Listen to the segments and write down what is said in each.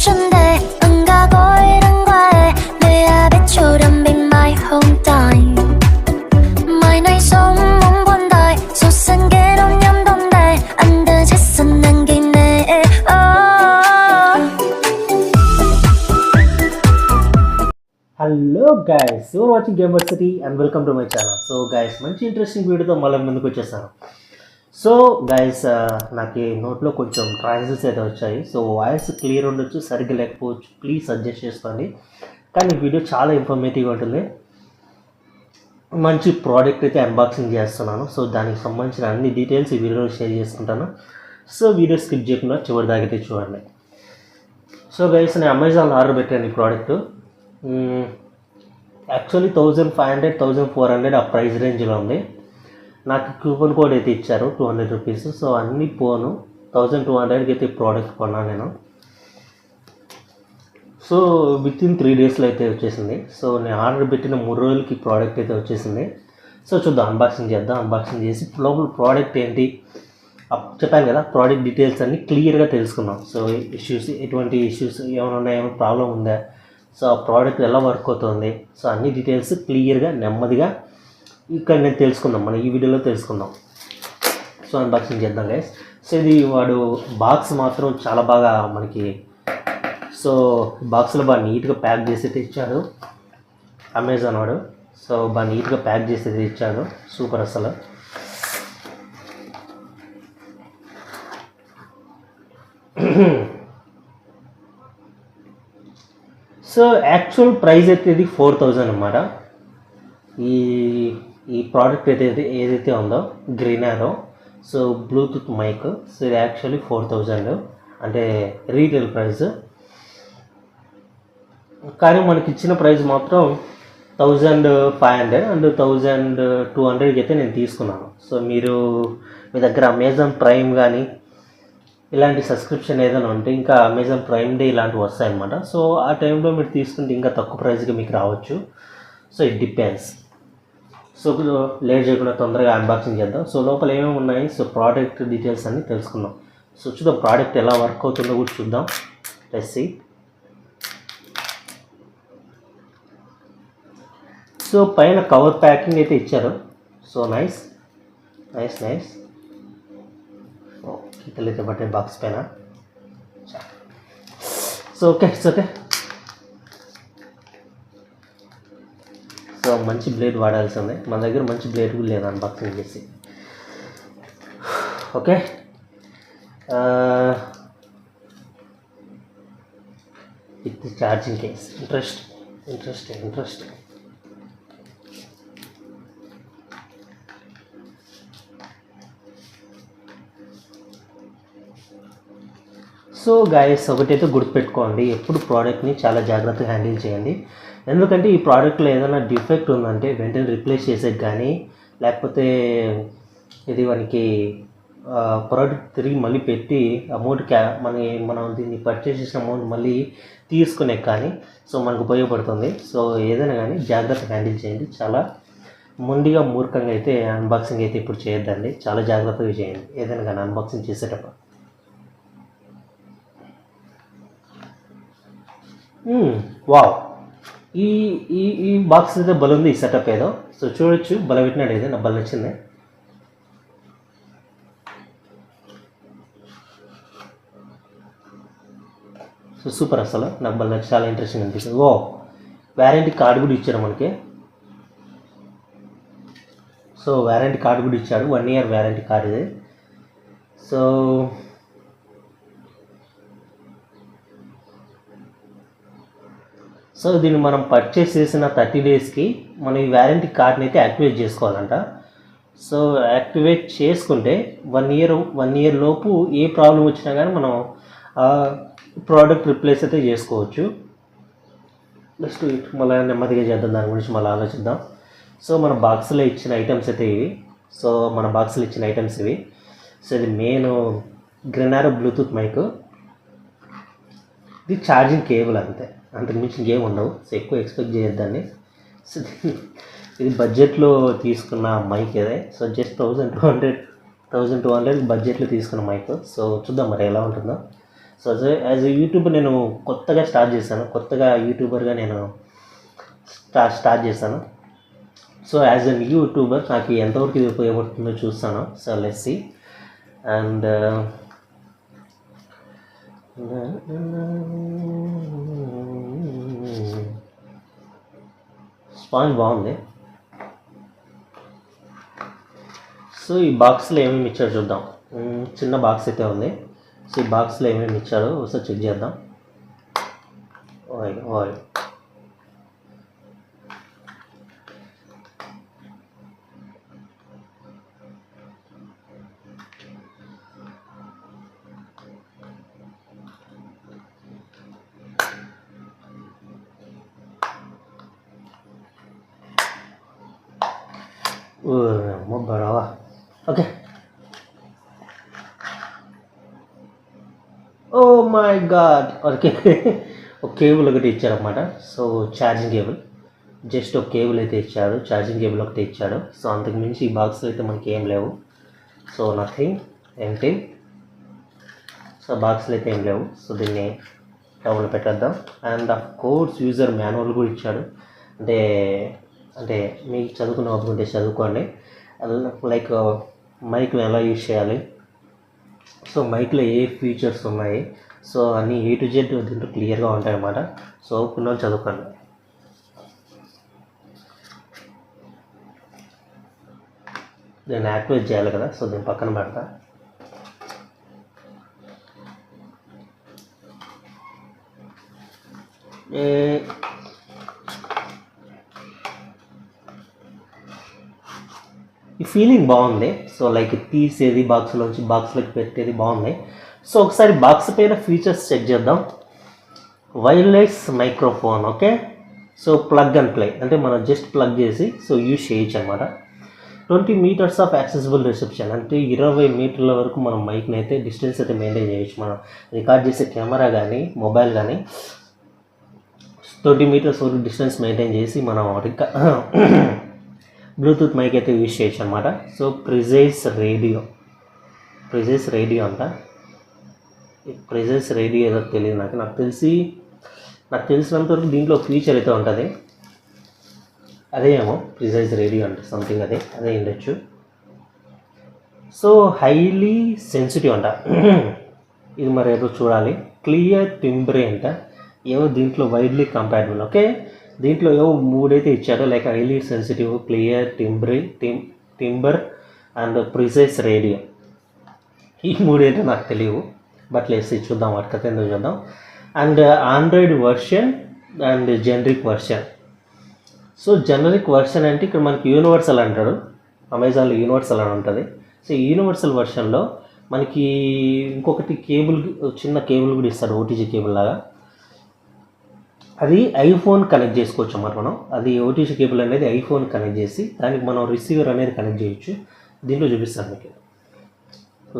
어쩐데 안 가고 이런 거에 내 아비처럼 be my home time My night song 몽본다이 소생계로 냠동대 안 되겠어 남기네 Hello guys, you are watching Gamersity and welcome to my channel. So guys, మంచి interesting వీడియోతో మళ్ళీ ముందుకు వచ్చేసాను. So guys నాకు ఈ నోట్లో కొంచెం ట్రాన్సిల్స్ అయితే వచ్చాయి. సో వాయిస్ క్లియర్ ఉండొచ్చు, సరిగ్గా లేకపోవచ్చు, ప్లీజ్ సజెస్ట్ చేసుకోండి. కానీ వీడియో చాలా ఇన్ఫర్మేటివ్గా ఉంటుంది. మంచి ప్రోడక్ట్ అయితే అన్బాక్సింగ్ చేస్తున్నాను. సో దానికి సంబంధించిన అన్ని డీటెయిల్స్ ఈ వీడియోలో షేర్ చేసుకుంటాను. సో వీడియో స్కిప్ చేయకుండా చివరి దాకా అయితే చూడండి. సో గైస్, నేను అమెజాన్లో ఆర్డర్ పెట్టాను ఈ ప్రోడక్ట్. యాక్చువల్లీ 1500-1400 ఆ ప్రైస్ రేంజ్లో ఉంది. నాకు కూపన్ కోడ్ అయితే ఇచ్చారు 200 రూపీస్. సో అన్నీ పోను 1200కి అయితే ప్రోడక్ట్ కొన్నాను నేను. సో వితిన్ 3 డేస్లో అయితే వచ్చేసింది. సో నేను ఆర్డర్ పెట్టిన 3 రోజులకి ప్రోడక్ట్ అయితే వచ్చేసింది. సో చూద్దాం, అన్బాక్సింగ్ చేద్దాం. అన్బాక్సింగ్ చేసి లోపల ప్రోడక్ట్ ఏంటి చెప్పాను కదా, ప్రోడక్ట్ డీటెయిల్స్ అన్నీ క్లియర్గా తెలుసుకున్నాం. సో ఇష్యూస్, ఎటువంటి ఇష్యూస్ ఏమైనా ఉన్నాయో, ఏమైనా ప్రాబ్లం ఉందా, సో ఆ ప్రోడక్ట్ ఎలా వర్క్ అవుతుంది, సో అన్ని డీటెయిల్స్ క్లియర్గా నెమ్మదిగా ఇక్కడ నేను తెలుసుకుందాం, మనం ఈ వీడియోలో తెలుసుకుందాం. సో అన్బాక్సింగ్ చేద్దాం గైస్. సో ఇది వాడు బాక్స్ మాత్రం చాలా బాగా మనకి, సో బాక్స్లో బాగా నీట్గా ప్యాక్ చేసి ఇచ్చాడు అమెజాన్ వాడు. సో బాగా నీట్గా ప్యాక్ చేసి ఇచ్చాడు, సూపర్ అసలు. సో యాక్చువల్ ప్రైస్ అయితే ఇది 4000 అన్నమాట. ఈ ప్రోడక్ట్ ఏదైతే ఉందో గ్రీన్ ఆరో, సో బ్లూటూత్ మైక్. సో ఇది యాక్చువల్లీ 4000 అంటే రీటైల్ ప్రైస్. కానీ మనకి ఇచ్చిన ప్రైస్ మాత్రం 1500 అండ్ 1200కి అయితే నేను తీసుకున్నాను. సో మీరు మీ దగ్గర అమెజాన్ ప్రైమ్ కానీ ఇలాంటి సబ్స్క్రిప్షన్ ఏదైనా ఉంటే, ఇంకా అమెజాన్ ప్రైమ్ డే ఇలాంటివి వస్తాయన్నమాట. సో ఆ టైంలో మీరు తీసుకుంటే ఇంకా తక్కువ ప్రైస్కి మీకు రావచ్చు. So it depends. So late చేయకుండా తొందరగా అన్బాక్సింగ్ చేద్దాం. సో లోపల ఏమేమి ఉన్నాయి, సో ప్రోడక్ట్ డీటెయిల్స్ అన్నీ తెలుసుకుందాం. సో చూద్దాం ప్రోడక్ట్ ఎలా వర్క్ అవుతుందో కూడా చూద్దాం. Let's see. సో పైన కవర్ ప్యాకింగ్ అయితే ఇచ్చారు. So nice nice nice. అయితే బట్టే బాక్స్ పైన. So okay, it's okay. So మంచి బ్లేడ్ వాడాల్సిందే, మన దగ్గర మంచి బ్లేడ్ కూడా లేదు అన్బాక్సింగ్ చేసి. Okay, with charging case. Interesting. So guys, ఒకటైతే గుర్తుపెట్టుకోండి, ఎప్పుడు ప్రోడక్ట్ని చాలా జాగ్రత్తగా హ్యాండిల్ చేయండి. ఎందుకంటే ఈ ప్రోడక్ట్లో ఏదైనా డిఫెక్ట్ ఉందంటే వెంటనే రిప్లేస్ చేసేది కానీ, లేకపోతే ఇది మనకి ప్రోడక్ట్ తిరిగి మళ్ళీ పెట్టి అమౌంట్ మనం దీన్ని పర్చేస్ చేసిన అమౌంట్ మళ్ళీ తీసుకునే కానీ సో మనకు ఉపయోగపడుతుంది. సో ఏదైనా కానీ జాగ్రత్తగా హ్యాండిల్ చేయండి. చాలా మొండిగా మూర్ఖంగా అయితే అన్బాక్సింగ్ అయితే ఇప్పుడు చేయొద్దండి, చాలా జాగ్రత్తగా చేయండి ఏదైనా కానీ అన్బాక్సింగ్ చేసేటప్పుడు. వావ్, ఈ బాక్స్ అయితే బలం ఉంది, ఈ సెటప్ ఏదో. సో చూడొచ్చు, బల పెట్టినాడు ఏదో, నాకు బలం నచ్చింది. సో సూపర్ అసలు, నాకు బలం చాలా ఇంట్రెస్టింగ్ అనిపిస్తుంది. ఓ వారంటీ కార్డు కూడా ఇచ్చారు మనకి. సో వారంటీ కార్డు కూడా ఇచ్చాడు, 1 year వారంటీ కార్డు ఇది. సో దీన్ని మనం పర్చేస్ చేసిన 30 డేస్కి మనం ఈ వారంటీ కార్డ్ని అయితే యాక్టివేట్ చేసుకోవాలంట. సో యాక్టివేట్ చేసుకుంటే 1 year లోపు ఏ ప్రాబ్లం వచ్చినా కానీ మనం ప్రోడక్ట్ రిప్లేస్ అయితే చేసుకోవచ్చు. నెక్స్ట్ మళ్ళీ నెమ్మదిగా చేద్దాం, దాని గురించి మళ్ళీ ఆలోచిద్దాం. సో మన బాక్స్లో ఇచ్చిన ఐటమ్స్ అయితే ఇవి. సో ఇది మెయిన్ గ్రీన్ ఆరో బ్లూటూత్ మైక్. ఇది ఛార్జింగ్ కేబుల్, అంతకు మించి ఇంకేం ఉండవు. సో ఎక్కువ ఎక్స్పెక్ట్ చేయొద్దండి. సో ఇది బడ్జెట్లో తీసుకున్న మైక్ ఇదే. సో జస్ట్ 1200 బడ్జెట్లో తీసుకున్న మైక్. సో చూద్దాం మరి ఎలా ఉంటుందో. సో యాజ్ ఏ యూట్యూబర్ నేను కొత్తగా స్టార్ట్ చేశాను, కొత్తగా యూట్యూబర్గా నేను స్టార్ట్ చేశాను. సో యాజ్ ఎ యూట్యూబర్ నాకు ఎంతవరకు ఇది ఉపయోగపడుతుందో చూస్తాను. So let's see. And sponge బాగుంది. సో ఈ బాక్స్లో ఏమేమి ఇచ్చారో చూద్దాం. చిన్న బాక్స్ అయితే ఉంది. సో ఈ బాక్స్లో ఏమేమి ఇచ్చారో ఒకసారి చెక్ చేద్దాం. ఆయిల్ బరావా. Okay. Oh my god. Okay, ఒక కేబుల్ ఒకటి ఇచ్చారన్నమాట. సో ఛార్జింగ్ కేబుల్, జస్ట్ ఒక కేబుల్ అయితే ఇచ్చాడు, ఛార్జింగ్ కేబుల్ ఒకటి ఇచ్చాడు. సో అంతకు మించి ఈ బాక్స్లో అయితే మనకి ఏం లేవు. So nothing, empty. సో బాక్స్లో అయితే ఏం లేవు. సో దీన్ని డౌన్లో పెట్టేద్దాం. And of course user manual కూడా ఇచ్చాడు. అంటే మీకు చదువుకున్న అవసరం చదువుకోండి. లైక్ మైక్ని ఎలా యూజ్ చేయాలి, సో మైక్లో ఏ ఫీచర్స్ ఉన్నాయి, సో అన్నీ A to Z దీంట్లో క్లియర్గా ఉంటాయి అన్నమాట. సో కొన్ని చదువుకోండి. దీన్ని యాక్టివేట్ చేయాలి కదా, సో దీన్ని పక్కన పెడతా. ఈ ఫీలింగ్ బాగుంది. సో లైక్ తీసేది బాక్స్లోంచి బాక్స్లోకి పెట్టేది బాగుంది. సో ఒకసారి బాక్స్ పైన ఫీచర్స్ చెక్ చేద్దాం. Wireless microphone. Okay. So plug and play, అంటే మనం జస్ట్ ప్లగ్ చేసి సో యూజ్ చేయొచ్చు అనమాట. 20 meters ఆఫ్ యాక్సెసిబుల్ రిసెప్షన్, అంటే 20 మీటర్ల వరకు మనం మైక్ని అయితే డిస్టెన్స్ అయితే మెయింటైన్ చేయొచ్చు. మనం రికార్డ్ చేసే కెమెరా కానీ మొబైల్ కానీ 20 meters వరకు డిస్టెన్స్ మెయింటైన్ చేసి మనం బ్లూటూత్ మైక్ అయితే యూజ్ చేయొచ్చు అనమాట. సో ప్రిసైజ్ రేడియో అంట. ప్రిసైజ్ రేడియో ఏదో తెలియదు నాకు తెలిసినంతవరకు దీంట్లో ఫీచర్ అయితే ఉంటుంది. అదేమో ప్రిసైజ్ రేడియో అంటే సంథింగ్ అదే ఉండొచ్చు. సో హైలీ సెన్సిటివ్ అంట. ఇది మరి ఏదో చూడాలి. క్లియర్ టింబ్రే అంట. ఏవో దీంట్లో వైడ్లీ కంపాటబుల్. ఓకే, దీంట్లో ఏవో 3 అయితే ఇచ్చాడు. Like highly sensitive, clear, timber and precise radio. ఈ 3 అయితే నాకు తెలియవు, బట్ లెట్స్ చూద్దాం, వాటి కథ ఎందుకు చూద్దాం. And Android version and generic version. So generic version అంటే ఇక్కడ మనకి యూనివర్సల్ అంటాడు, అమెజాన్లో యూనివర్సల్ అని ఉంటుంది. సో యూనివర్సల్ వర్షన్లో మనకి ఇంకొకటి కేబుల్, చిన్న కేబుల్ కూడా ఇస్తాడు, ఓటీజీ కేబుల్ లాగా. అది ఐఫోన్ కనెక్ట్ చేసుకోవచ్చు అన్నమాట. మనం అది ఓటీజీ కేబుల్ అనేది ఐఫోన్ కనెక్ట్ చేసి దానికి మనం రిసీవర్ అనేది కనెక్ట్ చేయొచ్చు. దీంట్లో చూపిస్తాను మీకు.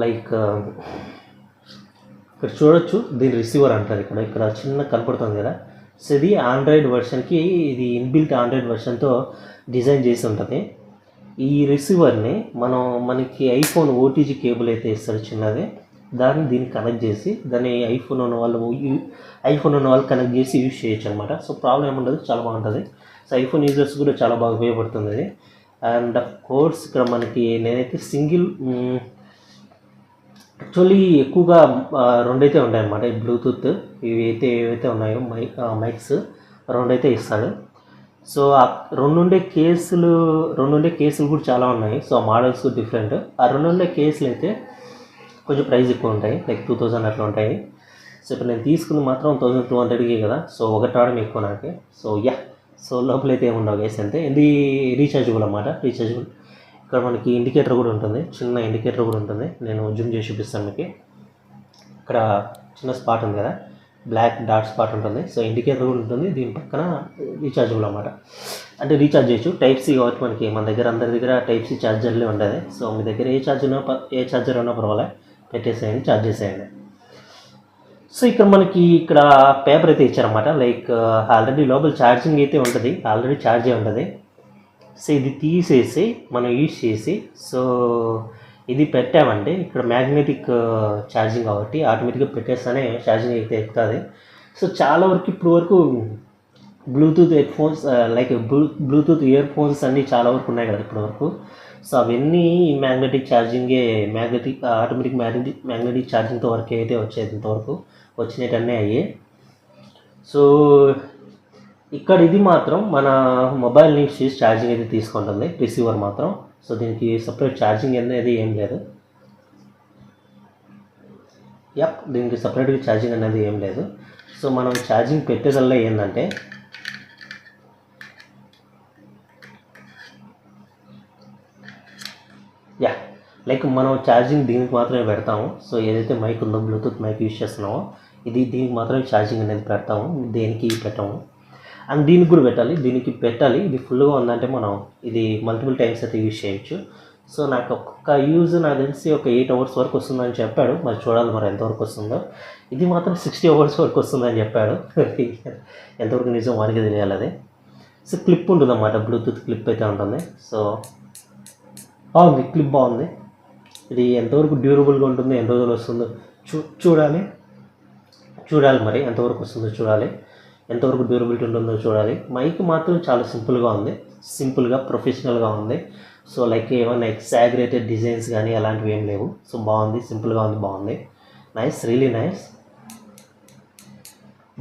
లైక్ ఇక్కడ చూడొచ్చు, దీని రిసీవర్ అంటారు. ఇక్కడ చిన్న కనపడుతుంది కదా. సో ఇది ఆండ్రాయిడ్ వర్షన్కి, ఇది ఇన్బిల్ట్ ఆండ్రాయిడ్ వర్షన్తో డిజైన్ చేసి ఉంటుంది. ఈ రిసీవర్ని మనకి ఐఫోన్ ఓటీజీ కేబుల్ అయితే ఇస్తారు చిన్నది, దాన్ని దీన్ని కనెక్ట్ చేసి దాన్ని ఐఫోన్ ఉన్న వాళ్ళు కనెక్ట్ చేసి యూజ్ చేయొచ్చు అనమాట. సో ప్రాబ్లం ఏముండదు, చాలా బాగుంటుంది. సో ఐఫోన్ యూజర్స్ కూడా చాలా బాగా ఉపయోగపడుతుంది ఇది. అండ్ ఆఫ్ కోర్స్ ఇక్కడ మనకి నేనైతే సింగిల్, యాక్చువల్లీ ఎక్కువగా 2 అయితే ఉంటాయన్నమాట. ఈ బ్లూటూత్ ఏవైతే ఉన్నాయో మైక్స్ 2 అయితే ఇస్తాడు. సో ఆ 2 ఉండే కేసులు కూడా చాలా ఉన్నాయి. సో ఆ మోడల్స్ డిఫరెంట్. ఆ 2 ఉండే కేసులు అయితే కొంచెం ప్రైస్ ఎక్కువ ఉంటాయి, లైక్ 2000 అట్లా ఉంటాయి. సో ఇప్పుడు నేను తీసుకుంది మాత్రం 1200కి కదా. సో ఒకటి రావడం ఎక్కువ నాకు. సో లోపలైతే ఏముండవు గైస్, అంతే. ఇది రీఛార్జబుల్ అన్నమాట. రీఛార్జబుల్. ఇక్కడ మనకి ఇండికేటర్ కూడా ఉంటుంది, చిన్న ఇండికేటర్ కూడా ఉంటుంది. నేను జూమ్ చేసి చూపిస్తాను మీకు. ఇక్కడ చిన్న స్పాట్ ఉంది కదా, బ్లాక్ డాట్ స్పాట్ ఉంటుంది. సో ఇండికేటర్ కూడా ఉంటుంది. దీని పక్కన రీఛార్జబుల్ అన్నమాట, అంటే రీఛార్జ్ చేయొచ్చు. టైప్-C కాబట్టి మనకి మన దగ్గర అందరి దగ్గర టైప్-C ఛార్జర్లే ఉంటుంది. సో మీ దగ్గర ఏ ఛార్జర్ ఉన్నా పర్వాలే, పెట్టేసేయండి, ఛార్జ్ చేసేయండి. సో ఇక్కడ పేపర్ అయితే ఇచ్చారన్నమాట. లైక్ ఆల్రెడీ లోపల ఛార్జింగ్ అయితే ఉంటుంది, ఆల్రెడీ ఛార్జే ఉంటుంది. సో ఇది తీసేసి మనం యూజ్ చేసి, సో ఇది పెట్టామంటే ఇక్కడ మ్యాగ్నెటిక్ ఛార్జింగ్ కాబట్టి ఆటోమేటిక్గా పెట్టేస్తేనే ఛార్జింగ్ అయితే ఎక్కుతుంది. సో చాలా వరకు ఇప్పుడు వరకు Bluetooth head phones like Bluetooth ear phones అన్నీ చాలా వరకు ఉన్నాయి కదా ఇప్పటి వరకు. సో అవన్నీ మ్యాగ్నెటిక్ ఛార్జింగే, ఆటోమేటిక్ మ్యాగ్నెటిక్ ఛార్జింగ్తో వరకు అయితే వచ్చేది, ఇంతవరకు వచ్చినట్టన్నీ అయ్యాయి. సో ఇక్కడ ఇది మాత్రం మన మొబైల్ నుంచి ఛార్జింగ్ అయితే తీసుకుంటుంది రిసీవర్ మాత్రం. సో దీనికి సపరేట్ ఛార్జింగ్ అనేది ఏం లేదు. దీనికి సపరేట్గా ఛార్జింగ్ అనేది ఏం లేదు. సో మనం ఛార్జింగ్ పెట్టేదల్లా ఏంటంటే లైక్ మనం ఛార్జింగ్ దీనికి మాత్రమే పెడతాము. సో ఏదైతే మైక్ ఉందో బ్లూటూత్ మైక్ యూజ్ చేస్తున్నామో దీనికి మాత్రమే ఛార్జింగ్ అనేది పెడతాము, దేనికి పెట్టాము. అండ్ దీనికి కూడా పెట్టాలి. ఇది ఫుల్గా ఉందంటే మనం ఇది మల్టిపుల్ టైమ్స్ అయితే యూజ్ చేయొచ్చు. సో నాకు ఒక్క యూజ్ నాకు తెలిసి ఒక 8 hours వరకు వస్తుందని చెప్పాడు. మరి చూడాలి మరి ఎంతవరకు వస్తుందో. ఇది మాత్రం 60 hours వరకు వస్తుందని చెప్పాడు. ఎంతవరకు నిజం వారికి తెలియాలి అది. సో క్లిప్ ఉంటుంది అన్నమాట, బ్లూటూత్ క్లిప్ అయితే ఉంటుంది. సో బాగుంది, క్లిప్ బాగుంది. ఇది ఎంతవరకు డ్యూరబుల్గా ఉంటుంది, ఎంత రోజులు వస్తుందో చూడాలి మరి ఎంతవరకు వస్తుందో చూడాలి, ఎంతవరకు డ్యూరబిలిటీ ఉంటుందో చూడాలి. మైక్ మాత్రం చాలా సింపుల్గా ప్రొఫెషనల్గా ఉంది. సో లైక్ ఏమైనా ఎగ్జాగరేటెడ్ డిజైన్స్ కానీ అలాంటివి ఏం లేవు. సో బాగుంది, సింపుల్గా ఉంది, బాగుంది. నైస్, రియలీ నైస్,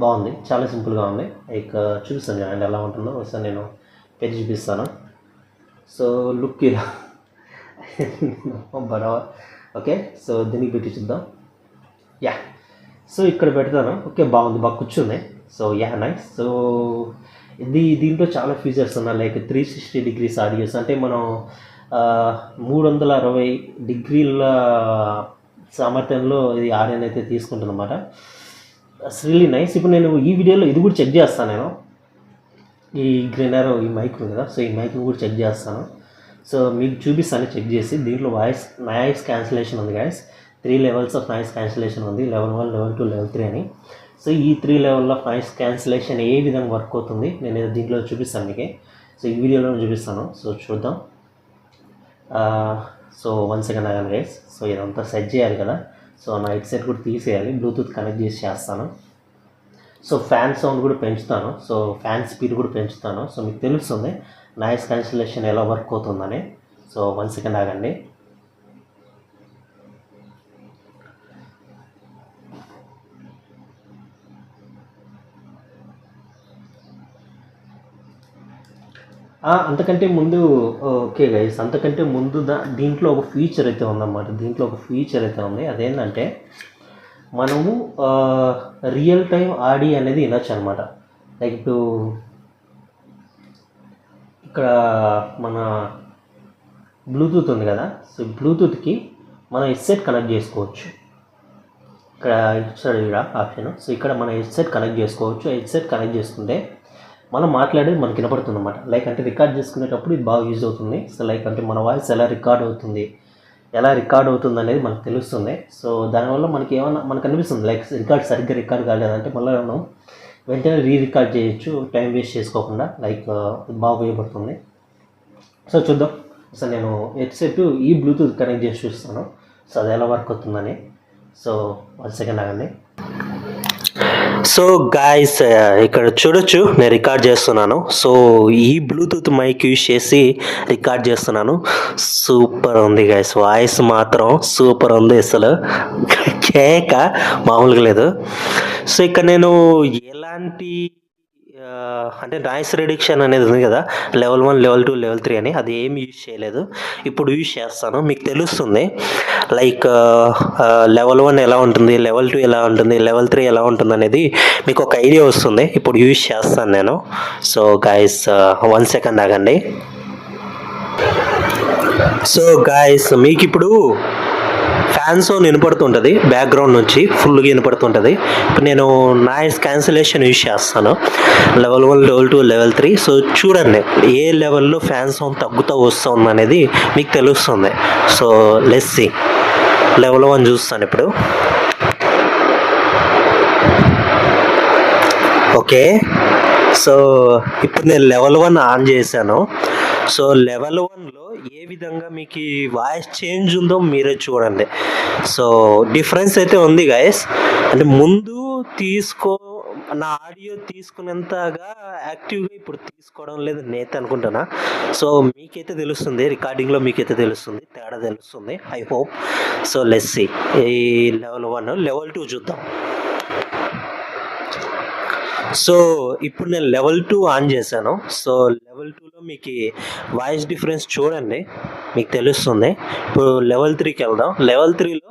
బాగుంది, చాలా సింపుల్గా ఉంది. లైక్ చూపిస్తాను చూడండి ఎలా ఉంటుందో. ఒకసారి నేను పెట్టి చూపిస్తాను. సో లుక్ ఇలా బరాబర్. ఓకే, సో దీనికి పెట్టి చూద్దాం. సో ఇక్కడ పెడతాను. ఓకే, బాగుంది, బాగా కూర్చుంది. So nice. సో దీంట్లో చాలా ఫీచర్స్ ఉన్నాయి. లైక్ 360 degrees ఆడియోస్, అంటే మనం 360 degrees సామర్థ్యంలో ఇది ఆడియోని అయితే తీసుకుంటుంది అన్నమాట. Really nice. ఇప్పుడు నేను ఈ వీడియోలో ఇది కూడా చెక్ చేస్తాను. నేను ఈ గ్రీనర్ ఈ మైక్ ఉంది కదా, సో ఈ మైక్ కూడా చెక్ చేస్తాను. సో మీకు చూపిస్తాను చెక్ చేసి. దీంట్లో నాయిస్ క్యాన్సిలేషన్ ఉంది guys. 3 levels of noise cancellation ఉంది, level 1, level 2, level 3 అని. సో ఈ 3 levels ఆఫ్ నాయిస్ క్యాన్సిలేషన్ ఏ విధంగా వర్క్ అవుతుంది నేను దీంట్లో చూపిస్తాను మీకు. సో ఈ వీడియోలో చూపిస్తాను. సో చూద్దాం. సో 1 second ఆగాను గైస్. సో ఇదంతా సెట్ చేయాలి కదా. సో నా హెడ్ సెట్ కూడా తీసేయాలి, బ్లూటూత్ కనెక్ట్ చేసి చేస్తాను. సో ఫ్యాన్ సౌండ్ కూడా పెంచుతాను. సో ఫ్యాన్ స్పీడ్ కూడా పెంచుతాను. సో మీకు తెలుస్తుంది నాయిస్ క్యాన్సిలేషన్ ఎలా వర్క్ అవుతుందని. సో 1 second ఆగండి. అంతకంటే ముందు ఓకే గైస్, అంతకంటే ముందు దీంట్లో ఒక ఫీచర్ అయితే ఉందన్నమాట. అదేంటంటే మనము రియల్ టైం ఆడియో అనేది వినొచ్చు అనమాట. లైక్ ఇప్పుడు ఇక్కడ మన బ్లూటూత్ ఉంది కదా, సో బ్లూటూత్కి మనం హెడ్సెట్ కనెక్ట్ చేసుకోవచ్చు. ఇక్కడ ఇచ్చాడు ఇక్కడ ఆప్షన్. సో ఇక్కడ మన హెడ్సెట్ కనెక్ట్ చేసుకోవచ్చు. హెడ్సెట్ కనెక్ట్ చేసుకుంటే మనం మాట్లాడేది మనకి వినపడుతుంది అన్నమాట. లైక్ అంటే రికార్డ్ చేసుకునేటప్పుడు ఇది బాగా యూజ్ అవుతుంది. సో లైక్ అంటే మన వాయిస్ ఎలా రికార్డ్ అవుతుంది అనేది మనకు తెలుస్తుంది. సో దానివల్ల మనకు అనిపిస్తుంది లైక్ సరిగ్గా రికార్డ్ కాలేదంటే మళ్ళీ మనం వెంటనే రికార్డ్ చేయొచ్చు, టైం వేస్ట్ చేసుకోకుండా. లైక్ బాగా ఉపయోగపడుతుంది. సో చూద్దాం. సో నేను హెడ్సెట్ ఈ బ్లూటూత్ కనెక్ట్ చేసి చూస్తాను సో అది ఎలా వర్క్ అవుతుందని. సో 1 second ఆగండి. సో గాయస్ ఇక్కడ చూడొచ్చు నేను రికార్డ్ చేస్తున్నాను. సో ఈ బ్లూటూత్ మైక్ యూజ్ చేసి రికార్డ్ చేస్తున్నాను. సూపర్ ఉంది గాయస్, వాయిస్ మాత్రం సూపర్ ఉంది, అసలు కేక మామూలుగా లేదు. సో ఇక్కడ నేను ఎలాంటి అంటే నాయిస్ రిడక్షన్ అనేది ఉంది కదా, level 1, level 2, level 3 అని, అది ఏమి యూజ్ చేయలేదు. ఇప్పుడు యూజ్ చేస్తాను, మీకు తెలుస్తుంది. లైక్ level 1 ఎలా ఉంటుంది, level 2 ఎలా ఉంటుంది, level 3 ఎలా ఉంటుంది అనేది మీకు ఒక ఐడియా వస్తుంది. ఇప్పుడు యూజ్ చేస్తాను నేను. సో గైస్ 1 second ఆగండి. సో గైస్ మీకు ఇప్పుడు ఫ్యాన్ సౌండ్ వినపడుతుంటుంది, బ్యాక్గ్రౌండ్ నుంచి ఫుల్గా వినపడుతుంటుంది. ఇప్పుడు నేను నాయిస్ క్యాన్సిలేషన్ యూజ్ చేస్తాను. level 1, level 2, level 3. సో చూడండి ఏ లెవెల్లో ఫ్యాన్ సౌండ్ తగ్గుతూ వస్తుంది అనేది మీకు తెలుస్తుంది. So let's see. level 1 చూస్తాను ఇప్పుడు. ఓకే, సో ఇప్పుడు నేను level 1 ఆన్ చేశాను. సో level 1లో ఏ విధంగా మీకు ఈ వాయిస్ చేంజ్ ఉందో మీరే చూడండి. సో డిఫరెన్స్ అయితే ఉంది గైస్. అంటే ముందు నా ఆడియో తీసుకున్నంతగా యాక్టివ్గా ఇప్పుడు తీసుకోవడం లేదు నేనైతే అనుకుంటున్నా. సో మీకైతే తెలుస్తుంది, రికార్డింగ్లో మీకైతే తెలుస్తుంది, తేడా తెలుస్తుంది I hope. So let's see ఈ లెవెల్ 1 లెవెల్ 2 చూద్దాం. సో ఇప్పుడు నేను లెవెల్ 2 ఆన్ చేశాను. సో లెవెల్ 2లో మీకు వాయిస్ డిఫరెన్స్ చూడండి, మీకు తెలుస్తుంది. ఇప్పుడు లెవెల్ 3కి వెళ్దాం. లెవెల్ 3లో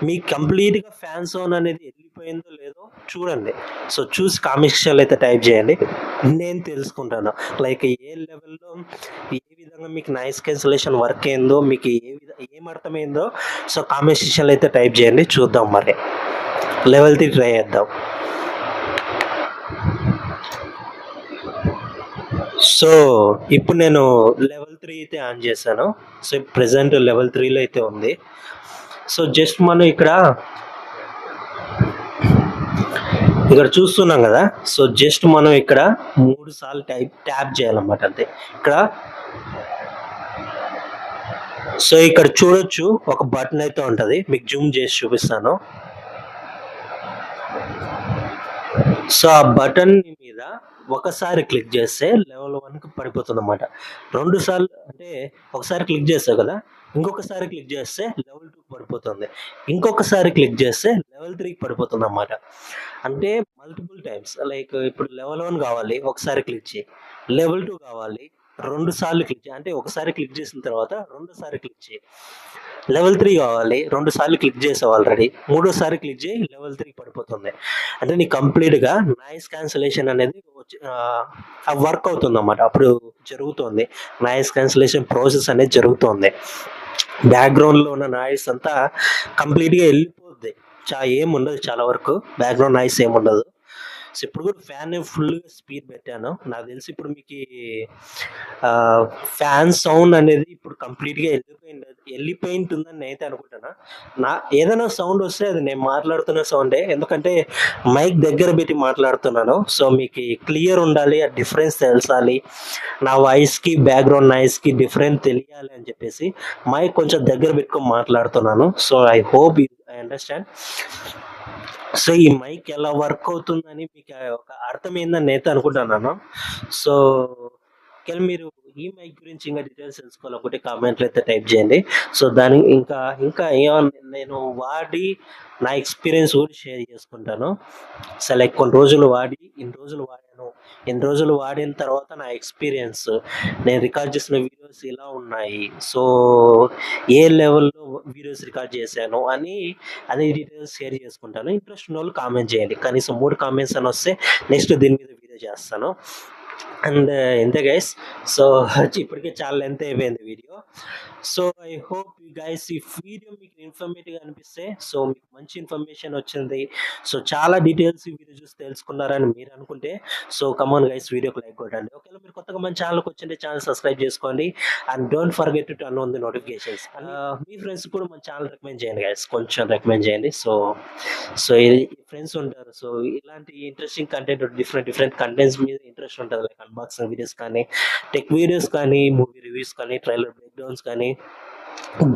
మీకు కంప్లీట్గా ఫ్యాన్ సౌండ్ అనేది వెళ్ళిపోయిందో లేదో చూడండి. సో చూసి కామెంట్స్లో అయితే టైప్ చేయండి, నేను తెలుసుకుంటాను లైక్ ఏ లెవెల్లో ఏ విధంగా మీకు నాయిస్ క్యాన్సిలేషన్ వర్క్ అయిందో, మీకు ఏం అర్థమైందో. సో కామెంట్ సెక్షన్లో అయితే టైప్ చేయండి, చూద్దాం. మరి లెవెల్ 3 ట్రై చేద్దాం. సో ఇప్పుడు నేను లెవెల్ 3 అయితే ఆన్ చేశాను. సో ప్రెసెంట్ లెవెల్ 3లో అయితే ఉంది. సో జస్ట్ మనం ఇక్కడ చూస్తున్నాం కదా. సో జస్ట్ మనం ఇక్కడ 3 సార్లు ట్యాప్ చేయాలన్నమాట అంతే ఇక్కడ. సో ఇక్కడ చూడొచ్చు ఒక బటన్ అయితే ఉంటుంది, మీకు జూమ్ చేసి చూపిస్తాను. సో ఆ బటన్ మీద ఒకసారి క్లిక్ చేస్తే లెవెల్ 1కి పడిపోతుంది అన్నమాట. 2 సార్లు అంటే ఒకసారి క్లిక్ చేస్తావు కదా, ఇంకొకసారి క్లిక్ చేస్తే లెవెల్ 2కి పడిపోతుంది, ఇంకొకసారి క్లిక్ చేస్తే లెవెల్ 3కి పడిపోతుంది అన్నమాట. అంటే మల్టిపుల్ టైమ్స్. లైక్ ఇప్పుడు లెవెల్ 1 కావాలి ఒకసారి క్లిక్ చేయి, లెవెల్ 2 కావాలి 2 సార్లు క్లిక్ చేయి, అంటే ఒకసారి క్లిక్ చేసిన తర్వాత 2 సార్లు క్లిక్ చేయి. లెవెల్ 3 కావాలి 2 సార్లు క్లిక్ చేసావు ఆల్రెడీ, 3సారి క్లిక్ చేయి, లెవెల్ 3 పడిపోతుంది. అంటే నీకు కంప్లీట్గా నాయిస్ క్యాన్సిలేషన్ అనేది వర్క్ అవుతుంది అన్నమాట. అప్పుడు జరుగుతుంది నాయిస్ క్యాన్సిలేషన్ ప్రాసెస్ అనేది జరుగుతుంది. బ్యాక్గ్రౌండ్లో ఉన్న నాయిస్ అంతా కంప్లీట్గా వెళ్ళిపోద్ది. ఏముండదు, చాలా వరకు బ్యాక్గ్రౌండ్ నాయిస్ ఏముండదు. సో ఇప్పుడు కూడా ఫ్యాన్ ఫుల్గా స్పీడ్ పెట్టాను. నాకు తెలిసి ఇప్పుడు మీకు ఫ్యాన్ సౌండ్ అనేది ఇప్పుడు కంప్లీట్గా వెళ్ళిపోయింటుందని నేనైతే అనుకుంటున్నా. ఏదైనా సౌండ్ వస్తే అది నేను మాట్లాడుతున్న సౌండే, ఎందుకంటే మైక్ దగ్గర పెట్టి మాట్లాడుతున్నాను. సో మీకు క్లియర్ ఉండాలి, ఆ డిఫరెన్స్ తెలుసాలి, నా వాయిస్కి బ్యాక్గ్రౌండ్ నాయిస్కి డిఫరెన్స్ తెలియాలి అని చెప్పేసి మైక్ కొంచెం దగ్గర పెట్టుకొని మాట్లాడుతున్నాను. So I hope I understand. So ఈ మైక్ ఎలా వర్క్ అవుతుందని మీకు ఒక అర్థమైందని నేనైతే అనుకుంటున్నాను. సో మీరు ఈ మైక్ గురించి ఇంకా డీటెయిల్స్ తెలుసుకోవాలనుకుంటే కామెంట్లో అయితే టైప్ చేయండి. సో దానికి ఇంకా ఏమన్నా నేను వాడి నా ఎక్స్పీరియన్స్ కూడా షేర్ చేసుకుంటాను. సో లైక్ ఇన్ని రోజులు వాడిన తర్వాత నా ఎక్స్పీరియన్స్, నేను రికార్డ్ చేసిన వీడియోస్ ఎలా ఉన్నాయి, సో ఏ లెవెల్లో వీడియోస్ రికార్డ్ చేశాను అని డీటెయిల్స్ షేర్ చేసుకుంటాను. ఇంట్రెస్ట్ ఉన్న వాళ్ళు కామెంట్ చేయండి, కనీసం 3 కామెంట్స్ అని వస్తే నెక్స్ట్ దీని మీద వీడియో చేస్తాను. అండ్ ఎంతే గైస్. సో ఇప్పటికే చాలా లెంత్ అయిపోయింది video. So I hope you guys ఈ వీడియో మీకు ఇన్ఫర్మేటివ్గా అనిపిస్తే, సో మీకు మంచి ఇన్ఫర్మేషన్ వచ్చింది, సో చాలా డీటెయిల్స్ ఈ వీడియో చూసి తెలుసుకున్నారని మీరు అనుకుంటే, సో కమాన్ గైస్ వీడియోకి లైక్ కొట్టండి. ఒకవేళ మీరు కొత్తగా మన ఛానల్కి వచ్చింటే ఛానల్ సబ్స్క్రైబ్ చేసుకోండి. And don't forget to turn on the notifications. Me friends కూడా మన ఛానల్ రికమెండ్ చేయండి గైస్, కొంచెం రికమెండ్ చేయండి. సో ఫ్రెండ్స్ ఉంటారు, సో ఇలాంటి ఇంట్రెస్టింగ్ కంటెంట్, డిఫరెంట్ కంటెంట్స్ మీద ఇంట్రెస్ట్ ఉంటుంది, లైక్ అన్బాక్సింగ్ వీడియోస్ కానీ, టెక్ వీడియోస్ కానీ, మూవీ రివ్యూస్ కానీ, ట్రైలర్ బ్రేక్డౌన్స్ కానీ,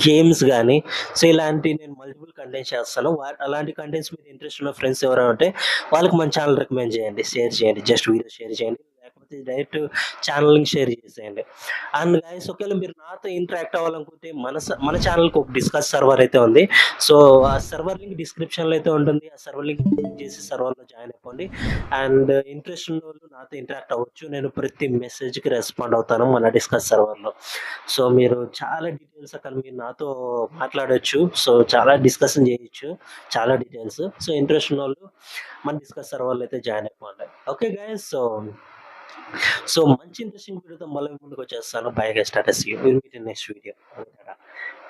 గేమ్స్ కానీ. సో ఇలాంటి నేను మల్టిపుల్ కంటెంట్స్ చేస్తాను. అలాంటి కంటెంట్స్ మీద ఇంట్రెస్ట్ ఉన్న ఫ్రెండ్స్ ఎవరైనా ఉంటే వాళ్ళకి మన ఛానల్ రికమెండ్ చేయండి, షేర్ చేయండి, జస్ట్ వీడియో షేర్ చేయండి, లేకపోతే డైరెక్ట్ ఛానల్ లింక్ షేర్ చేసేయండి. అండ్ గైస్ ఒకవేళ మీరు నాతో ఇంటరాక్ట్ అవ్వాలనుకుంటే మన ఛానల్కి ఒక డిస్కస్ సర్వర్ అయితే ఉంది. సో ఆ సర్వర్ లింక్ డిస్క్రిప్షన్లో అయితే ఉంటుంది. ఆ సర్వర్ లింక్ చేసి సర్వర్లో జాయిన్ అయిపోండి. అండ్ ఇంట్రెస్ట్ ఉన్న వాళ్ళు నాతో ఇంటరాక్ట్ అవ్వచ్చు. నేను ప్రతి మెసేజ్కి రెస్పాండ్ అవుతాను మన డిస్కస్ సర్వర్లో. సో మీరు చాలా డీటెయిల్స్ అక్కడ మీరు నాతో మాట్లాడవచ్చు. సో చాలా డిస్కషన్ చేయొచ్చు, చాలా డీటెయిల్స్. సో ఇంట్రెస్ట్ ఉన్న వాళ్ళు మన డిస్కస్ సర్వర్లో అయితే జాయిన్ అయిపోండి. Okay guys. సో మంచి ఇంట్రెస్టింగ్ వీడియోతో మళ్ళీ ముందుకు వచ్చేస్తాను. బై గైస్, టాటా see you, will meet in next video.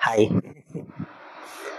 Hi.